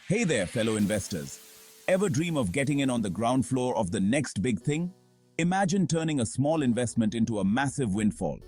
Hey there, fellow investors. Ever dream of getting in on the ground floor of the next big thing? Imagine turning a small investment into a massive windfall.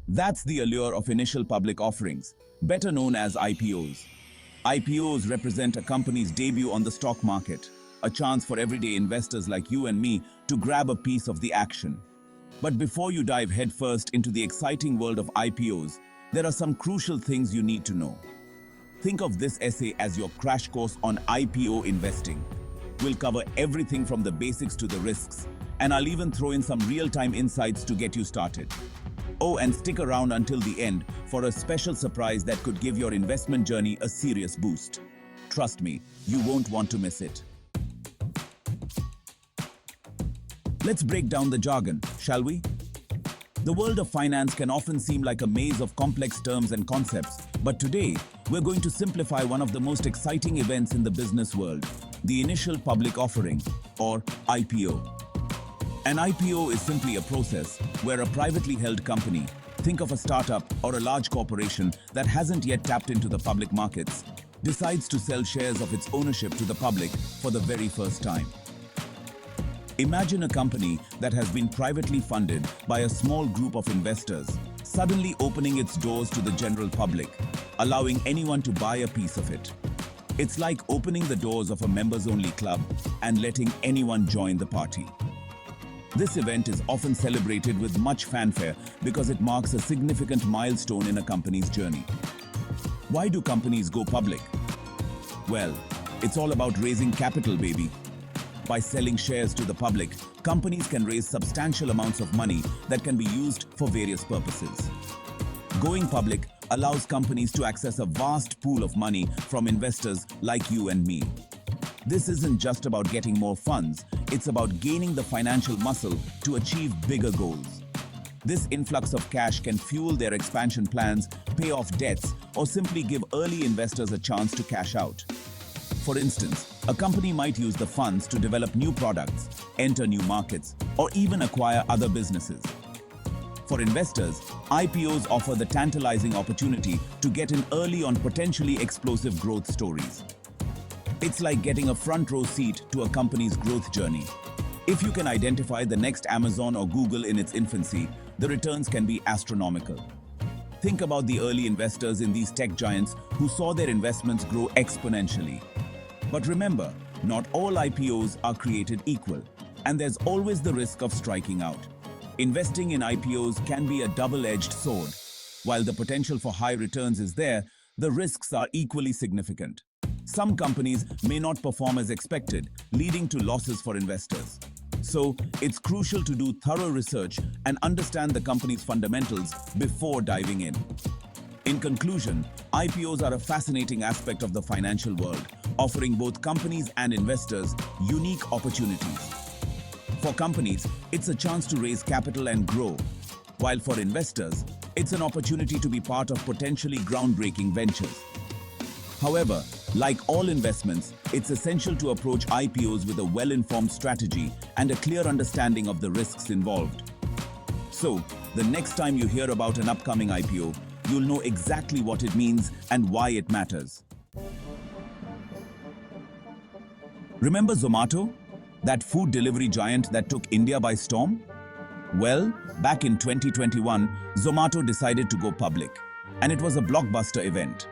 That's the allure of initial public offerings, better known as IPOs. IPOs represent a company's debut on the stock market, a chance for everyday investors like you and me to grab a piece of the action. But before you dive headfirst into the exciting world of IPOs, there are some crucial things you need to know. Think of this essay as your crash course on IPO investing. We'll cover everything from the basics to the risks, and I'll even throw in some real-time insights to get you started. Oh, and stick around until the end for a special surprise that could give your investment journey a serious boost. Trust me, you won't want to miss it. Let's break down the jargon, shall we? The world of finance can often seem like a maze of complex terms and concepts, but today, we're going to simplify one of the most exciting events in the business world, the initial public offering, or IPO. An IPO is simply a process where a privately held company, think of a startup or a large corporation that hasn't yet tapped into the public markets, decides to sell shares of its ownership to the public for the very first time. Imagine a company that has been privately funded by a small group of investors, suddenly opening its doors to the general public, allowing anyone to buy a piece of it. It's like opening the doors of a members-only club and letting anyone join the party. This event is often celebrated with much fanfare because it marks a significant milestone in a company's journey. Why do companies go public? Well, it's all about raising capital, baby. By selling shares to the public, companies can raise substantial amounts of money that can be used for various purposes. Going public allows companies to access a vast pool of money from investors like you and me. This isn't just about getting more funds, it's about gaining the financial muscle to achieve bigger goals. This influx of cash can fuel their expansion plans, pay off debts, or simply give early investors a chance to cash out. For instance, a company might use the funds to develop new products, enter new markets, or even acquire other businesses. For investors, IPOs offer the tantalizing opportunity to get in early on potentially explosive growth stories. It's like getting a front row seat to a company's growth journey. If you can identify the next Amazon or Google in its infancy, the returns can be astronomical. Think about the early investors in these tech giants who saw their investments grow exponentially. But remember, not all IPOs are created equal, and there's always the risk of striking out. Investing in IPOs can be a double-edged sword. While the potential for high returns is there, the risks are equally significant. Some companies may not perform as expected, leading to losses for investors. So, it's crucial to do thorough research and understand the company's fundamentals before diving in. In conclusion, IPOs are a fascinating aspect of the financial world, offering both companies and investors unique opportunities. For companies, it's a chance to raise capital and grow, while for investors, it's an opportunity to be part of potentially groundbreaking ventures. However, like all investments, it's essential to approach IPOs with a well-informed strategy and a clear understanding of the risks involved. So, the next time you hear about an upcoming IPO, you'll know exactly what it means and why it matters. Remember Zomato? That food delivery giant that took India by storm? Well, back in 2021, Zomato decided to go public, and it was a blockbuster event.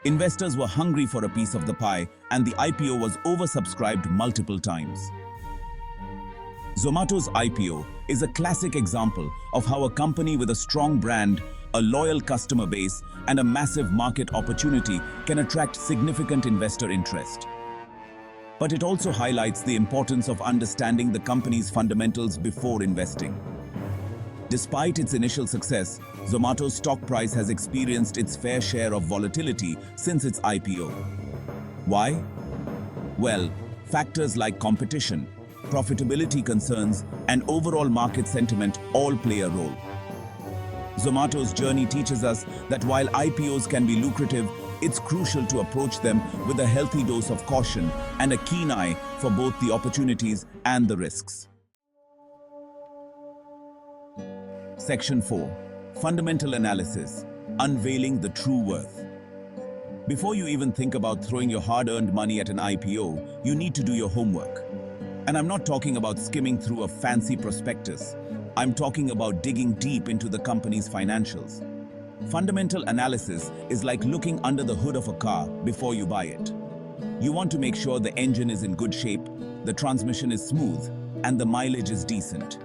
Investors were hungry for a piece of the pie, and the IPO was oversubscribed multiple times. Zomato's IPO is a classic example of how a company with a strong brand, a loyal customer base, and a massive market opportunity can attract significant investor interest. But it also highlights the importance of understanding the company's fundamentals before investing. Despite its initial success, Zomato's stock price has experienced its fair share of volatility since its IPO. Why? Well, factors like competition, profitability concerns, and overall market sentiment all play a role. Zomato's journey teaches us that while IPOs can be lucrative, it's crucial to approach them with a healthy dose of caution and a keen eye for both the opportunities and the risks. Section 4. Fundamental Analysis. Unveiling the True Worth. Before you even think about throwing your hard-earned money at an IPO, you need to do your homework. And I'm not talking about skimming through a fancy prospectus. I'm talking about digging deep into the company's financials. Fundamental analysis is like looking under the hood of a car before you buy it. You want to make sure the engine is in good shape, the transmission is smooth, and the mileage is decent.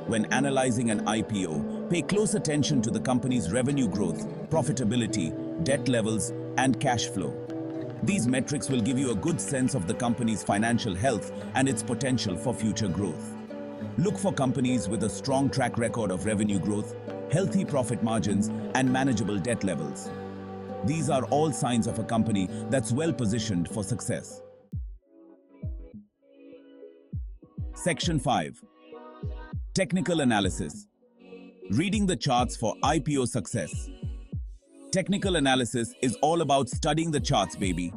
When analyzing an IPO, pay close attention to the company's revenue growth, profitability, debt levels, and cash flow. These metrics will give you a good sense of the company's financial health and its potential for future growth. Look for companies with a strong track record of revenue growth, healthy profit margins, and manageable debt levels. These are all signs of a company that's well positioned for success. Section 5. Technical analysis. Reading the charts for IPO success. Technical analysis is all about studying the charts, baby.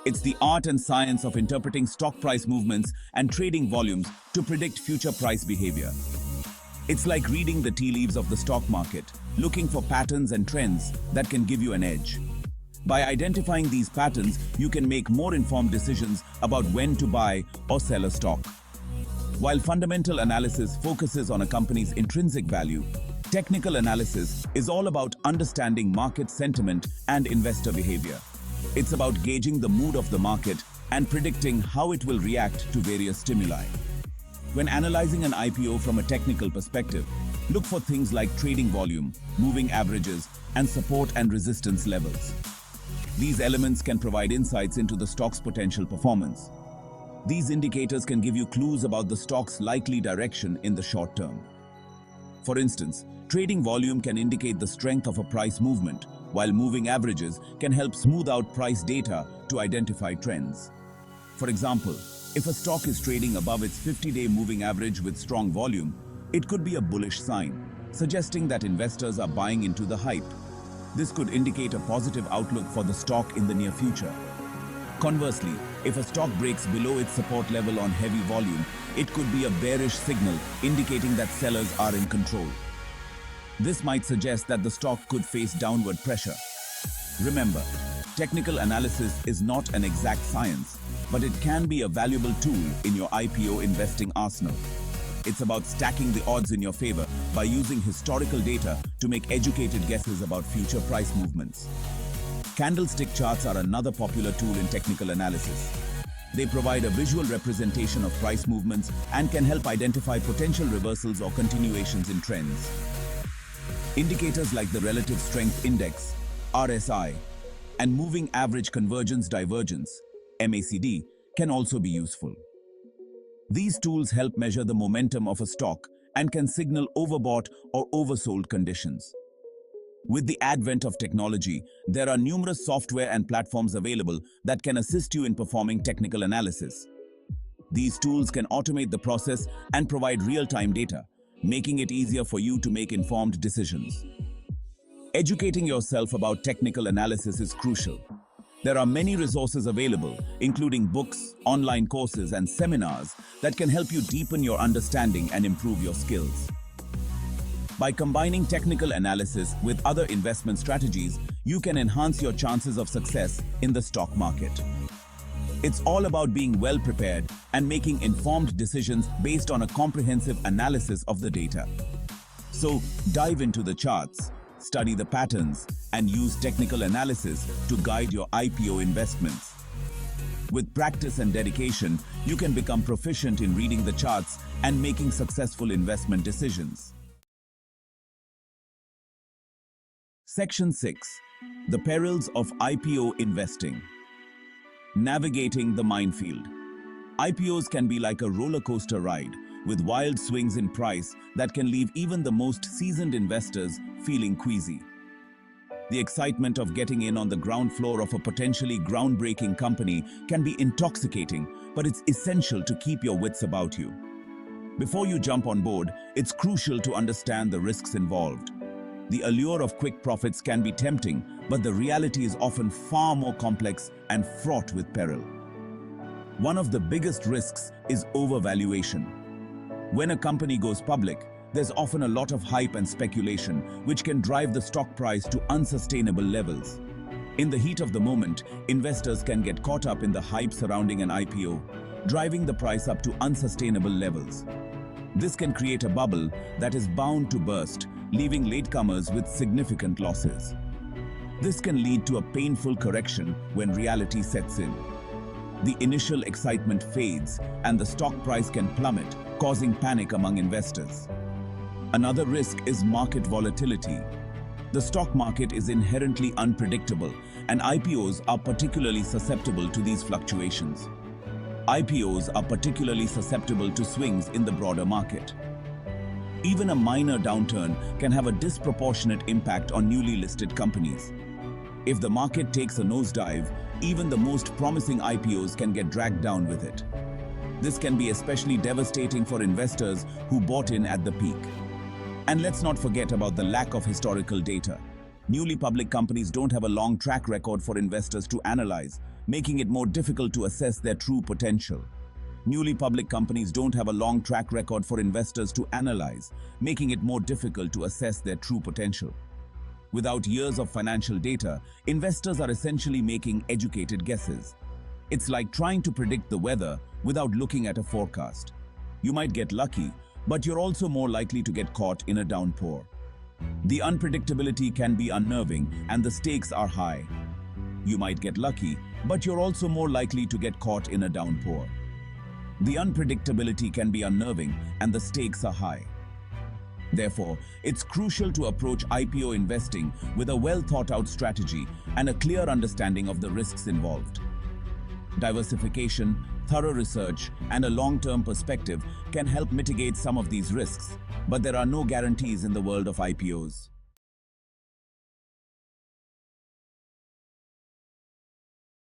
It's the art and science of interpreting stock price movements and trading volumes to predict future price behavior. It's like reading the tea leaves of the stock market, looking for patterns and trends that can give you an edge. By identifying these patterns, you can make more informed decisions about when to buy or sell a stock. While fundamental analysis focuses on a company's intrinsic value, technical analysis is all about understanding market sentiment and investor behavior. It's about gauging the mood of the market and predicting how it will react to various stimuli. When analyzing an IPO from a technical perspective, look for things like trading volume, moving averages, and support and resistance levels. These elements can provide insights into the stock's potential performance. These indicators can give you clues about the stock's likely direction in the short term. For instance, trading volume can indicate the strength of a price movement, while moving averages can help smooth out price data to identify trends. For example, if a stock is trading above its 50-day moving average with strong volume, it could be a bullish sign, suggesting that investors are buying into the hype. This could indicate a positive outlook for the stock in the near future. Conversely, if a stock breaks below its support level on heavy volume, it could be a bearish signal indicating that sellers are in control. This might suggest that the stock could face downward pressure. Remember, technical analysis is not an exact science, but it can be a valuable tool in your IPO investing arsenal. It's about stacking the odds in your favor by using historical data to make educated guesses about future price movements. Candlestick charts are another popular tool in technical analysis. They provide a visual representation of price movements and can help identify potential reversals or continuations in trends. Indicators like the Relative Strength Index, RSI, and Moving Average Convergence Divergence, MACD, can also be useful. These tools help measure the momentum of a stock and can signal overbought or oversold conditions. With the advent of technology, there are numerous software and platforms available that can assist you in performing technical analysis. These tools can automate the process and provide real-time data, making it easier for you to make informed decisions. Educating yourself about technical analysis is crucial. There are many resources available, including books, online courses, and seminars that can help you deepen your understanding and improve your skills. By combining technical analysis with other investment strategies, you can enhance your chances of success in the stock market. It's all about being well prepared and making informed decisions based on a comprehensive analysis of the data. So, dive into the charts, study the patterns, and use technical analysis to guide your IPO investments. With practice and dedication, you can become proficient in reading the charts and making successful investment decisions. Section 6. The Perils of IPO Investing. Navigating the minefield. IPOs can be like a roller coaster ride, with wild swings in price that can leave even the most seasoned investors feeling queasy. The excitement of getting in on the ground floor of a potentially groundbreaking company can be intoxicating, but it's essential to keep your wits about you. Before you jump on board, it's crucial to understand the risks involved. The allure of quick profits can be tempting, but the reality is often far more complex and fraught with peril. One of the biggest risks is overvaluation. When a company goes public, there's often a lot of hype and speculation, which can drive the stock price to unsustainable levels. In the heat of the moment, investors can get caught up in the hype surrounding an IPO, driving the price up to unsustainable levels. This can create a bubble that is bound to burst, leaving latecomers with significant losses. This can lead to a painful correction when reality sets in. The initial excitement fades and the stock price can plummet, causing panic among investors. Another risk is market volatility. The stock market is inherently unpredictable, and IPOs are particularly susceptible to these fluctuations. IPOs are particularly susceptible to swings in the broader market. Even a minor downturn can have a disproportionate impact on newly listed companies. If the market takes a nosedive, even the most promising IPOs can get dragged down with it. This can be especially devastating for investors who bought in at the peak. And let's not forget about the lack of historical data. Newly public companies don't have a long track record for investors to analyze, making it more difficult to assess their true potential. Newly public companies don't have a long track record for investors to analyze, making it more difficult to assess their true potential. Without years of financial data, investors are essentially making educated guesses. It's like trying to predict the weather without looking at a forecast. You might get lucky, but you're also more likely to get caught in a downpour. The unpredictability can be unnerving and the stakes are high. You might get lucky, but you're also more likely to get caught in a downpour. The unpredictability can be unnerving and the stakes are high. Therefore, it's crucial to approach IPO investing with a well-thought-out strategy and a clear understanding of the risks involved. Diversification, thorough research, and a long-term perspective can help mitigate some of these risks, but there are no guarantees in the world of IPOs.